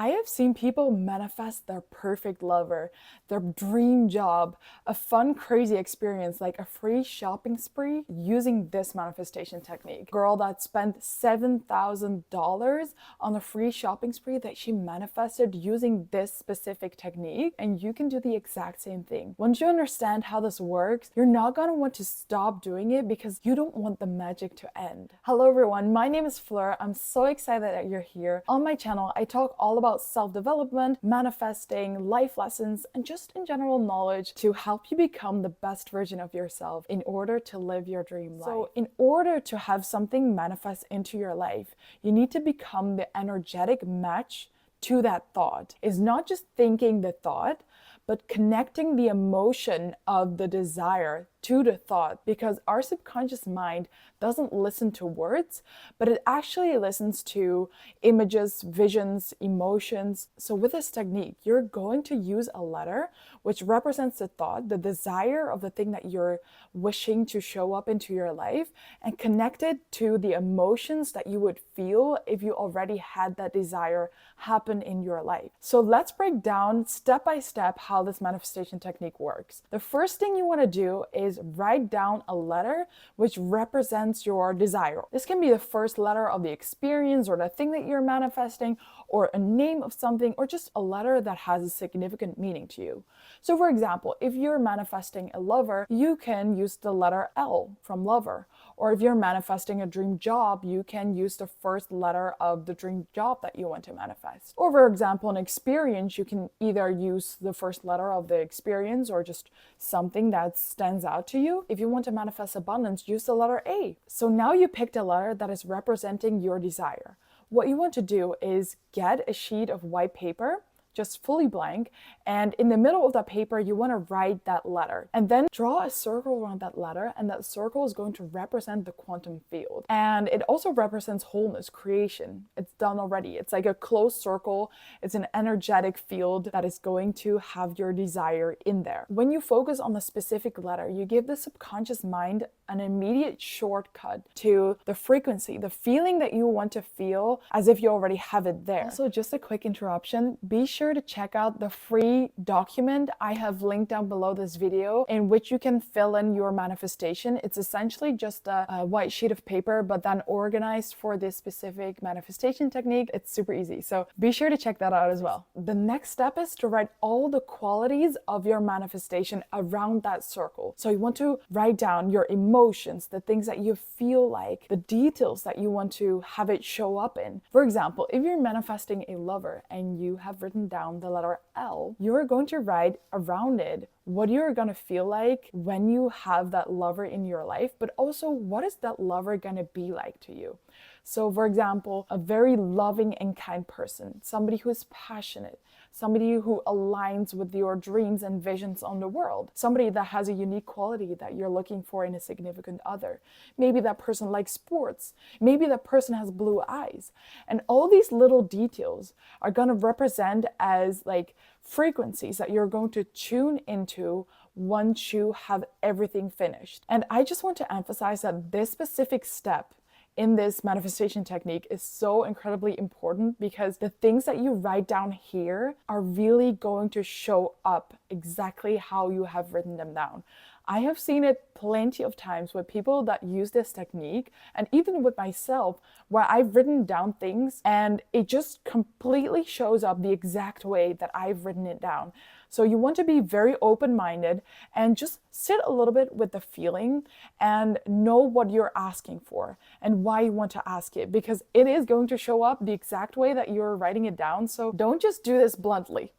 I have seen people manifest their perfect lover, their dream job, a fun, crazy experience like a free shopping spree using this manifestation technique. Girl that spent $7,000 on a free shopping spree that she manifested using this specific technique, and you can do the exact same thing. Once you understand how this works, you're not going to want to stop doing it because you don't want the magic to end. Hello everyone, my name is Fleur. I'm so excited that you're here. On my channel, I talk all about self-development, manifesting, life lessons, and just in general knowledge to help you become the best version of yourself in order to live your dream life. So in order to have something manifest into your life, you need to become the energetic match to that thought. It's not just thinking the thought, but connecting the emotion of the desire to the thought, because our subconscious mind doesn't listen to words, but it actually listens to images, visions, emotions. So with this technique, you're going to use a letter which represents the thought, the desire of the thing that you're wishing to show up into your life, and connect it to the emotions that you would feel if you already had that desire happen in your life. So let's break down step by step how this manifestation technique works. The first thing you want to do is write down a letter which represents your desire. This can be the first letter of the experience or the thing that you're manifesting, or a name of something, or just a letter that has a significant meaning to you. So for example, if you're manifesting a lover, you can use the letter L from lover. Or if you're manifesting a dream job, you can use the first letter of the dream job that you want to manifest. Or for example, an experience, you can either use the first letter of the experience or just something that stands out to you. If you want to manifest abundance, use the letter A. So now you picked a letter that is representing your desire. What you want to do is get a sheet of white paper, just fully blank, and in the middle of that paper you want to write that letter, and then draw a circle around that letter, and that circle is going to represent the quantum field, and it also represents wholeness, creation. It's done already. It's like a closed circle. It's an energetic field that is going to have your desire in there. When you focus on the specific letter, you give the subconscious mind an immediate shortcut to the frequency, the feeling that you want to feel, as if you already have it there. Also, just a quick interruption, be sure to check out the free document I have linked down below this video, in which you can fill in your manifestation. It's essentially just a white sheet of paper, but then organized for this specific manifestation technique. It's super easy, so be sure to check that out as well. The next step is to write all the qualities of your manifestation around that circle. So you want to write down your emotions, the things that you feel like, the details that you want to have it show up in. For example, if you're manifesting a lover and you have written down the letter L, you're going to write around it what you're going to feel like when you have that lover in your life, but also what is that lover going to be like to you. So for example, a very loving and kind person, somebody who is passionate, somebody who aligns with your dreams and visions on the world, somebody that has a unique quality that you're looking for in a significant other. Maybe that person likes sports. Maybe that person has blue eyes. And all these little details are going to represent as like frequencies that you're going to tune into once you have everything finished. And I just want to emphasize that this specific step in this manifestation technique is so incredibly important, because the things that you write down here are really going to show up exactly how you have written them down. I have seen it plenty of times with people that use this technique, and even with myself, where I've written down things and it just completely shows up the exact way that I've written it down. So you want to be very open-minded and just sit a little bit with the feeling and know what you're asking for and why you want to ask it, because it is going to show up the exact way that you're writing it down. So don't just do this bluntly.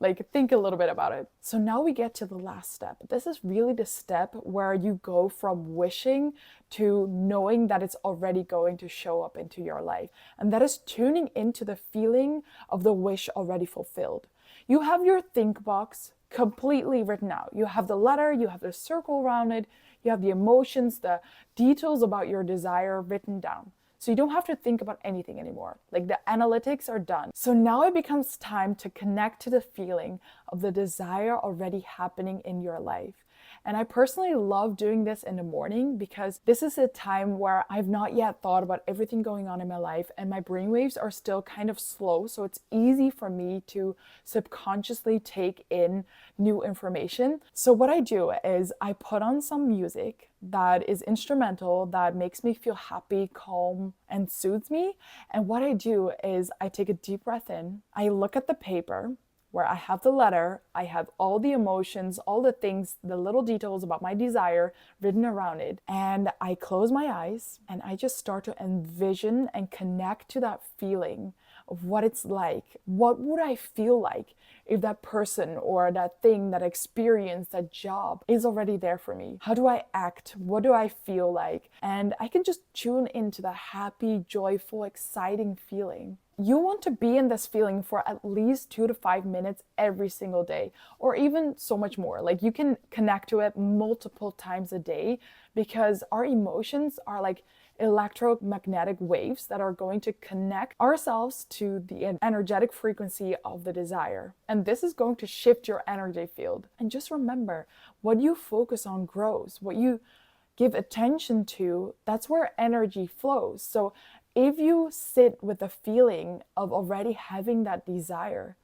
Like, think a little bit about it. So now we get to the last step. This is really the step where you go from wishing to knowing that it's already going to show up into your life. And that is tuning into the feeling of the wish already fulfilled. You have your think box completely written out. You have the letter, you have the circle around it, you have the emotions, the details about your desire written down. So you don't have to think about anything anymore. Like, the analytics are done. So now it becomes time to connect to the feeling of the desire already happening in your life. And I personally love doing this in the morning because this is a time where I've not yet thought about everything going on in my life and my brainwaves are still kind of slow. So it's easy for me to subconsciously take in new information. So what I do is I put on some music that is instrumental, that makes me feel happy, calm, and soothes me. And what I do is I take a deep breath in, I look at the paper where I have the letter, I have all the emotions, all the things, the little details about my desire written around it. And I close my eyes and I just start to envision and connect to that feeling of what it's like. What would I feel like if that person or that thing, that experience, that job is already there for me? How do I act? What do I feel like? And I can just tune into that happy, joyful, exciting feeling. You want to be in this feeling for at least 2 to 5 minutes every single day, or even so much more. Like you can connect to it multiple times a day because our emotions are like electromagnetic waves that are going to connect ourselves to the energetic frequency of the desire. And this is going to shift your energy field. And just remember, what you focus on grows. What you give attention to, that's where energy flows. So if you sit with the feeling of already having that desire,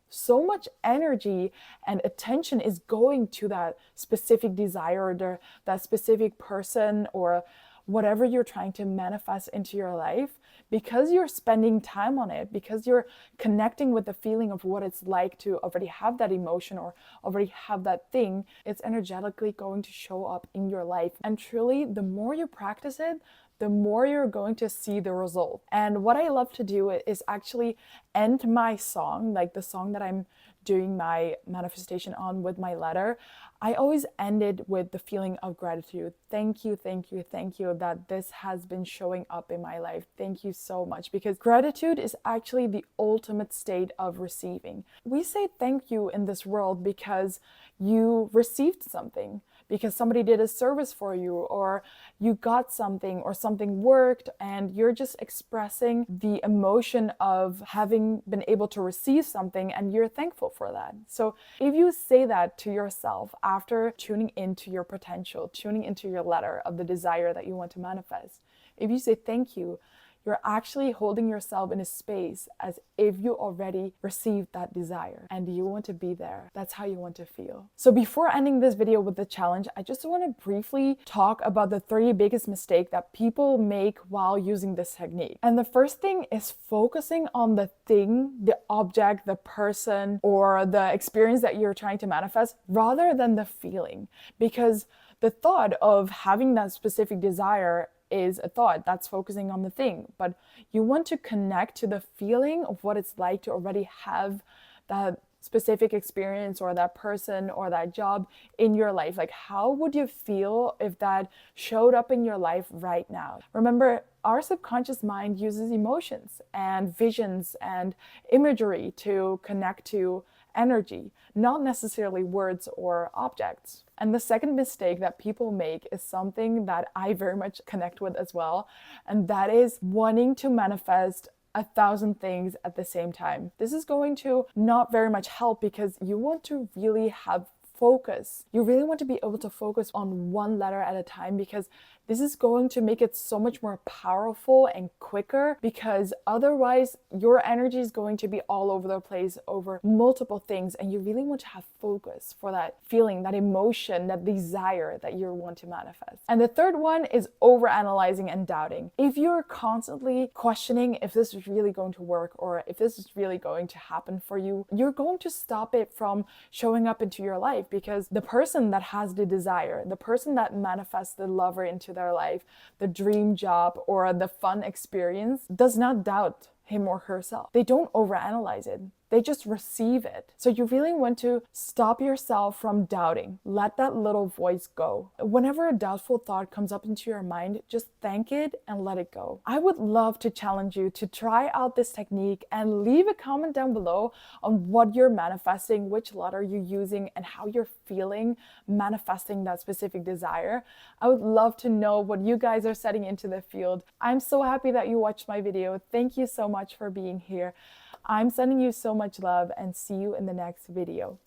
so much energy and attention is going to that specific desire or that specific person or whatever you're trying to manifest into your life, because you're spending time on it, because you're connecting with the feeling of what it's like to already have that emotion or already have that thing, it's energetically going to show up in your life. And truly, the more you practice it, the more you're going to see the result. And what I love to do is actually end my song, like the song that I'm doing my manifestation on with my letter. I always end it with the feeling of gratitude. Thank you, thank you, thank you that this has been showing up in my life. Thank you so much, because gratitude is actually the ultimate state of receiving. We say thank you in this world because you received something, because somebody did a service for you, or you got something, or something worked, and you're just expressing the emotion of having been able to receive something, and you're thankful for that. So if you say that to yourself after tuning into your potential, tuning into your letter of the desire that you want to manifest, if you say thank you, you're actually holding yourself in a space as if you already received that desire and you want to be there. That's how you want to feel. So before ending this video with the challenge, I just want to briefly talk about the 3 biggest mistakes that people make while using this technique. And the first thing is focusing on the thing, the object, the person, or the experience that you're trying to manifest rather than the feeling. Because the thought of having that specific desire is a thought that's focusing on the thing, but you want to connect to the feeling of what it's like to already have that specific experience or that person or that job in your life. Like, how would you feel if that showed up in your life right now? Remember, our subconscious mind uses emotions and visions and imagery to connect to energy, not necessarily words or objects. And the second mistake that people make is something that I very much connect with as well, and that is wanting to manifest 1,000 things at the same time. This is going to not very much help because you want to really have focus. You really want to be able to focus on one letter at a time, because this is going to make it so much more powerful and quicker, because otherwise your energy is going to be all over the place over multiple things, and you really want to have focus for that feeling, that emotion, that desire that you want to manifest. And the third one is overanalyzing and doubting. If you're constantly questioning if this is really going to work or if this is really going to happen for you, you're going to stop it from showing up into your life, because the person that has the desire, the person that manifests the lover into their life, the dream job, or the fun experience, does not doubt him or herself. They don't overanalyze it. They just receive it. So you really want to stop yourself from doubting. Let that little voice go. Whenever a doubtful thought comes up into your mind, just thank it and let it go. I would love to challenge you to try out this technique and leave a comment down below on what you're manifesting, which letter you're using, and how you're feeling manifesting that specific desire. I would love to know what you guys are setting into the field. I'm so happy that you watched my video. Thank you so much for being here. I'm sending you so much love, and see you in the next video.